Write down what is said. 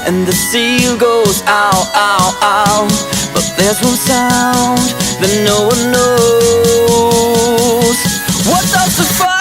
and the seal goes ow, ow, ow. But there's one sound that no one knows. What does the fire